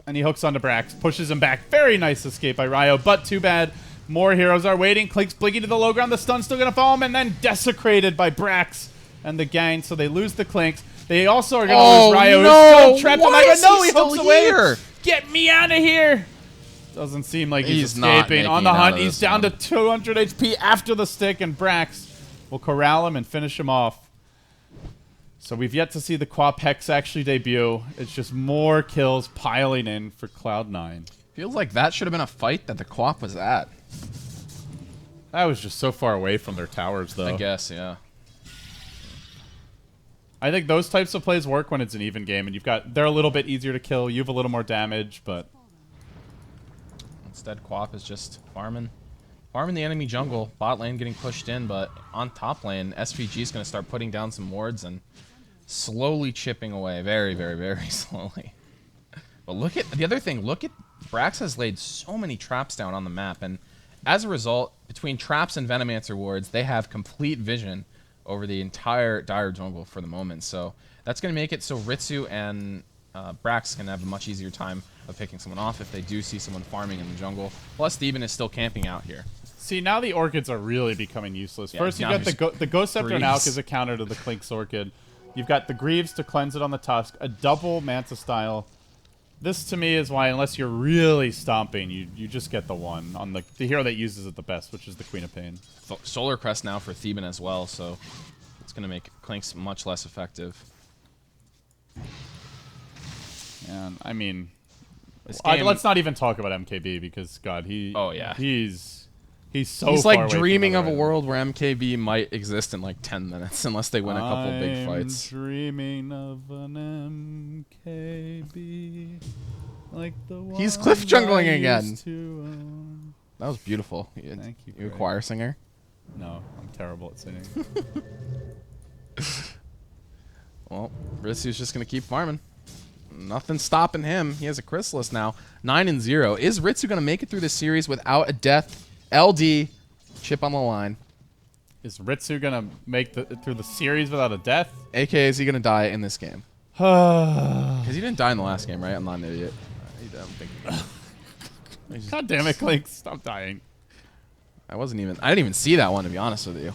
And he hooks onto Brax. Pushes him back. Very nice escape by Ryo, but too bad. More heroes are waiting. Clink's blinking to the low ground. The stun's still going to fall him, and then desecrated by Brax and the gang, so they lose the Clinks. They also are going to lose Ryo. no! He's still trapped Why in is no, he he still hooks away. here? Get me out of here! Doesn't seem like he's not escaping. making On the it out hunt, of he's this down one. to 200 HP after the stick, and Brax will corral him and finish him off. So we've yet to see the Quap Hex actually debut. It's just more kills piling in for Cloud9. Feels like that should have been a fight that the Quap was at. That was just so far away from their towers, though. I guess, yeah. I think those types of plays work when it's an even game, and they're a little bit easier to kill. You have a little more damage, but Instead, Quap is just farming the enemy jungle. Bot lane getting pushed in, but on top lane, SVG is going to start putting down some wards and slowly chipping away. Very, very, very slowly. But look at the other thing. Look at Brax has laid so many traps down on the map, and as a result, between traps and Venomancer wards, they have complete vision over the entire Dire jungle for the moment. So that's going to make it so Ritsu and Brax can have a much easier time of picking someone off if they do see someone farming in the jungle. Plus, Theban is still camping out here. see, now the Orchids are really becoming useless. Yeah, First, you now got there's the Ghost Scepter and Greaves. Alk as a counter to the Clink's Orchid. You've got the Greaves to cleanse it on the Tusk, a double Manta style. This, to me, is why, unless you're really stomping, you just get the one on the hero that uses it the best, which is the Queen of Pain. Solar Crest now for Theban as well, so it's going to make Clinks much less effective. And, I mean, This game, let's not even talk about MKB because, God, Oh, yeah. he's so he's far like away from dreaming of a another world where MKB might exist in like 10 minutes unless they win a couple big fights. Dreaming of an MKB like the one He's cliff jungling I again. used to own. That was beautiful. Thank you, You a Greg. choir singer? No, I'm terrible at singing. Well, Ritsu's just going to keep farming. Nothing's stopping him. He has a Chrysalis now. 9-0. Is Ritsu going to make it through this series without a death? LD, chip on the line. Is Ritsu gonna make it through the series without a death? AK, is he going to die in this game? God Because he didn't die in the last game, right? I'm not an idiot. I don't think. damn it, Clink, stop dying. I didn't even see that one, to be honest with you.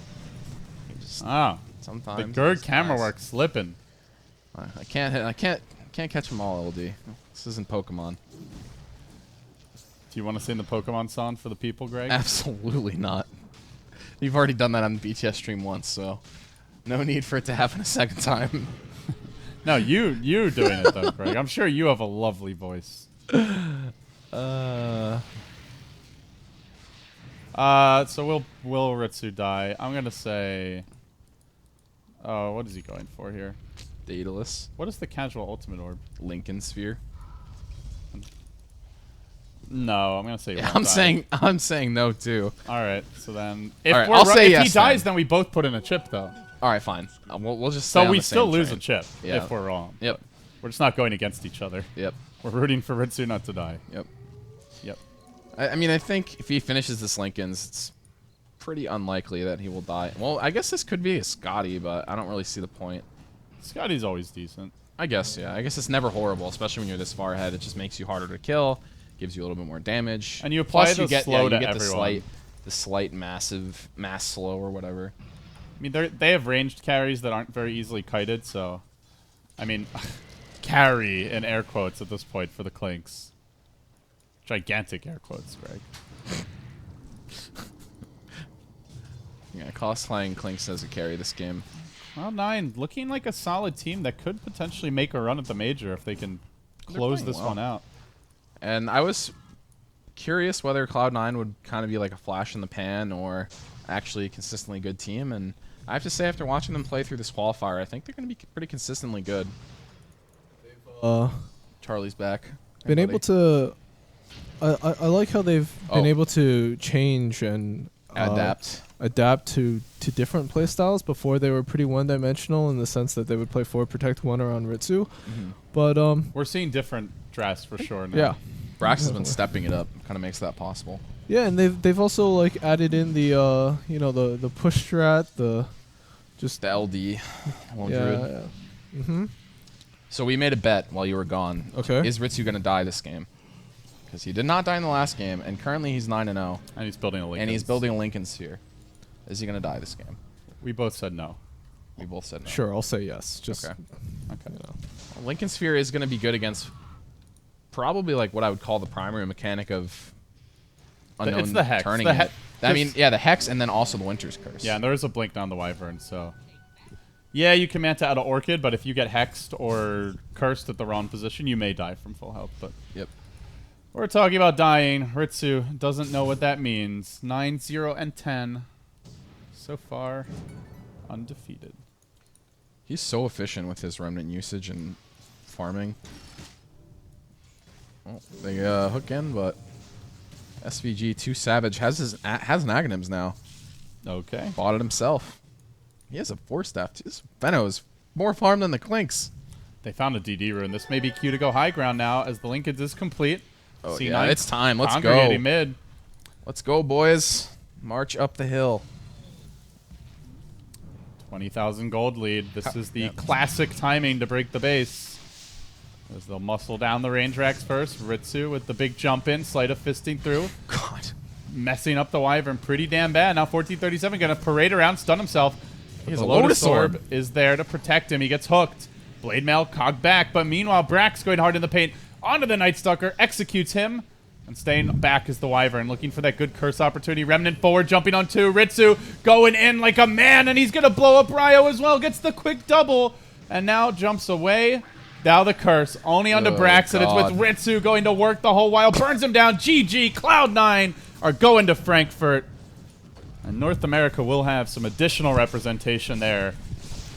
He just, Ah, sometimes the he Gerd just camera dies. work slipping. I can't catch them all, LD. This isn't Pokemon. Do you want to sing the Pokemon song for the people, Greg? Absolutely not. You've already done that on the BTS stream once, so no need for it to happen a second time. No, you doing it though, Greg. I'm sure you have a lovely voice. So will Ritsu die? I'm gonna say. Oh, what is he going for here? Daedalus, What is the casual ultimate orb? Lincoln Sphere. No, I'm gonna say. he Yeah, won't die. I'm saying no too. All right, so then if All right, we're I'll ru- say if yes he dies, then. then we both put in a chip though. All right, fine. We'll just stay So on we the still same lose train. a chip Yeah. if we're wrong. Yep. We're just not going against each other. Yep. We're rooting for Ritsu not to die. Yep. Yep. I mean, I think if he finishes this Lincoln's, it's pretty unlikely that he will die. Well, I guess this could be a Scotty, but I don't really see the point. Scotty's always decent. I guess, yeah. I guess it's never horrible, especially when you're this far ahead. It just makes you harder to kill, gives you a little bit more damage. And you apply Plus, the you get, slow you to get everyone. the slight massive mass slow or whatever. I mean, they have ranged carries that aren't very easily kited, so... I mean, carry in air quotes at this point for the Clinks. Gigantic air quotes, Greg. Yeah, cosplaying Clinks as a carry this game. Cloud9 looking like a solid team that could potentially make a run at the major if they can close playing this well. one out. And I was curious whether Cloud9 would kind of be like a flash in the pan or actually a consistently good team. And I have to say, after watching them play through this qualifier, I think they're going to be pretty consistently good. Charlie's back. Hey, Been buddy. able to. I like how they've been Oh. able to change and adapt to different play styles. Before they were pretty one-dimensional in the sense that they would play 4 protect 1 around Ritsu. Mhm. But We're seeing different drafts for sure now. yeah. Brax has been stepping it up. Kind of makes that possible. Yeah, and they've also like added in the the push strat, the just The LD. Lone yeah. Druid. Mm-hmm. So we made a bet while you were gone. Okay. Is Ritsu going to die this game? Because he did not die in the last game, and currently he's 9-0, And he's building a Lincoln. and he's building a Lincoln Sphere. Is he going to die this game? We both said no. We both said no. Sure, I'll say yes. Just Okay. Okay. you know. Well, Lincoln Sphere is going to be good against probably like what I would call the primary mechanic of unknown it's the Hex. turning. The it. he- I mean, yeah, the Hex and then also the Winter's Curse. Yeah, and there is a blink down the Wyvern, so... Yeah, you can Manta out of Orchid, but if you get hexed or cursed at the wrong position, you may die from full health. But Yep. we're talking about dying. Ritsu doesn't know what that means. 9-0 and 10. So far, undefeated. He's so efficient with his remnant usage and farming. Oh, they hook in, but SVG 2 Savage has an Aghanims now. Okay. Bought it himself. He has a 4-staff too. This Venno is more farm than the Clinks. They found a DD rune. This may be Q to go high ground now as the linkage is complete. Oh, C9 yeah, it's time. Let's congregating go. mid. Let's go, boys. March up the hill. 20,000 gold lead. This is the classic timing to break the base. As they'll muscle down the range racks first. Ritsu with the big jump in. Sleight of fisting through. God. Messing up the Wyvern pretty damn bad. Now 1437 going to parade around, stun himself. He has The a Lotus Orb. is there to protect him. He gets hooked. Blade Mail cogged back. But meanwhile, Brax going hard in the paint. Onto the Night Stalker. Executes him. And staying back is the Wyvern, looking for that good curse opportunity. Remnant forward, jumping on 2. Ritsu going in like a man, and he's going to blow up Ryo as well. Gets the quick double, and now jumps away. Now the curse, only onto Brax, and it's with Ritsu going to work the whole while. Burns him down. GG, Cloud9 are going to Frankfurt. And North America will have some additional representation there.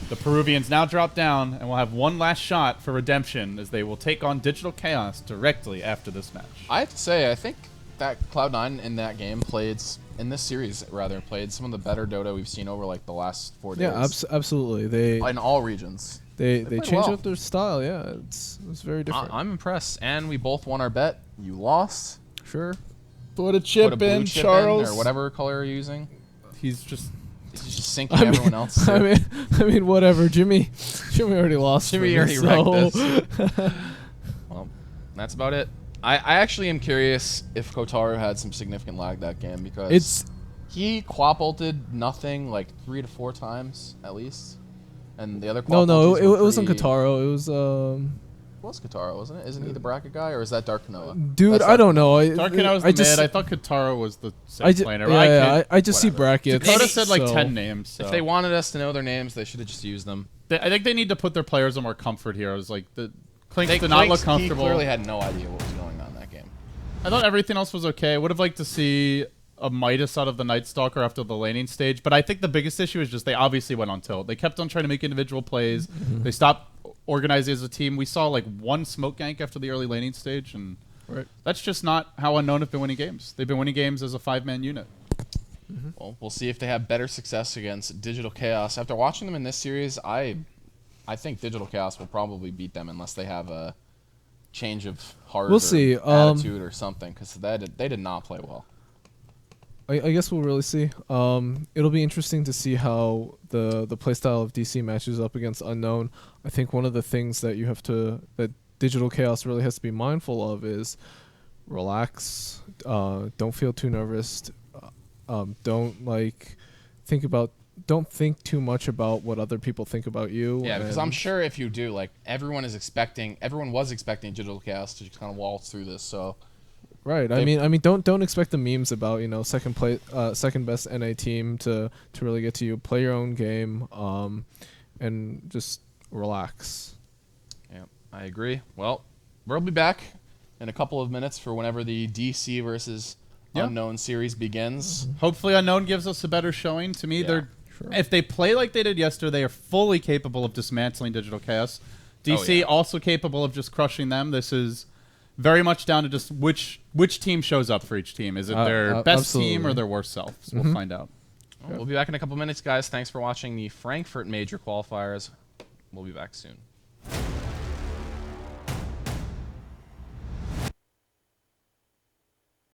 The Peruvians now drop down and will have one last shot for redemption as they will take on Digital Chaos directly after this match. I have to say, I think that Cloud9 in that game played, in this series rather, played some of the better Dota we've seen over like the last 4 days. Yeah, absolutely. They in all regions. they played changed well. up their style. Yeah, it's very different. I'm impressed, and we both won our bet. You lost. Sure. Put a chip Put a blue in, chip Charles. in, or whatever color you're using. He's just... He's just sinking everyone else. I mean, whatever. Jimmy already lost. Jimmy for me, already so. wrecked this. Well, that's about it. I actually am curious if Kotaru had some significant lag that game because he quap ulted nothing like 3 to 4 times at least, and the other quap No, ulties it were wasn't pretty- Kataro. It was It was Kotaru, wasn't it? Isn't he the bracket guy, or is that Dark Kanoa? dude. That's I don't know. Dark Kanoa was the mid. I thought Katara was the safe laner. I just see whatever. brackets. Dakota said like so. 10 names. So. If they wanted us to know their names, they should have just used them. I think they need to put their players on more comfort heroes. Like the Clinks They did not look He comfortable. clearly had no idea what was going on in that game. I thought everything else was okay. I would have liked to see a Midas out of the Night Stalker after the laning stage, but I think the biggest issue is just they obviously went on tilt. They kept on trying to make individual plays. They stopped organizing as a team. We saw like one smoke gank after the early laning stage, and that's just not how Unknown have been winning games. They've been winning games as a 5-man unit. Well, we'll see if they have better success against Digital Chaos. After watching them in this series, I think Digital Chaos will probably beat them unless they have a change of heart We'll or see. attitude or something, because they did not play well. I guess we'll really see. It'll be interesting to see how the playstyle of DC matches up against Unknown. I think one of the things that that Digital Chaos really has to be mindful of is relax. Don't feel too nervous. Don't think too much about what other people think about you. Yeah, because I'm sure if you do, like everyone was expecting Digital Chaos to just kind of waltz through this. So right. I mean, don't expect the memes about second best NA team to really get to you. Play your own game, and just relax. yeah, I agree. Well, we'll be back in a couple of minutes for whenever the DC versus Unknown series begins. Hopefully Unknown gives us a better showing. To me, Yeah, if they play like they did yesterday, they are fully capable of dismantling Digital Chaos. DC also capable of just crushing them. This is very much down to just which team shows up for each team. Is it their best team or their worst selves? We'll find out. Well, we'll be back in a couple minutes, guys. Thanks for watching the Frankfurt Major Qualifiers. We'll be back soon.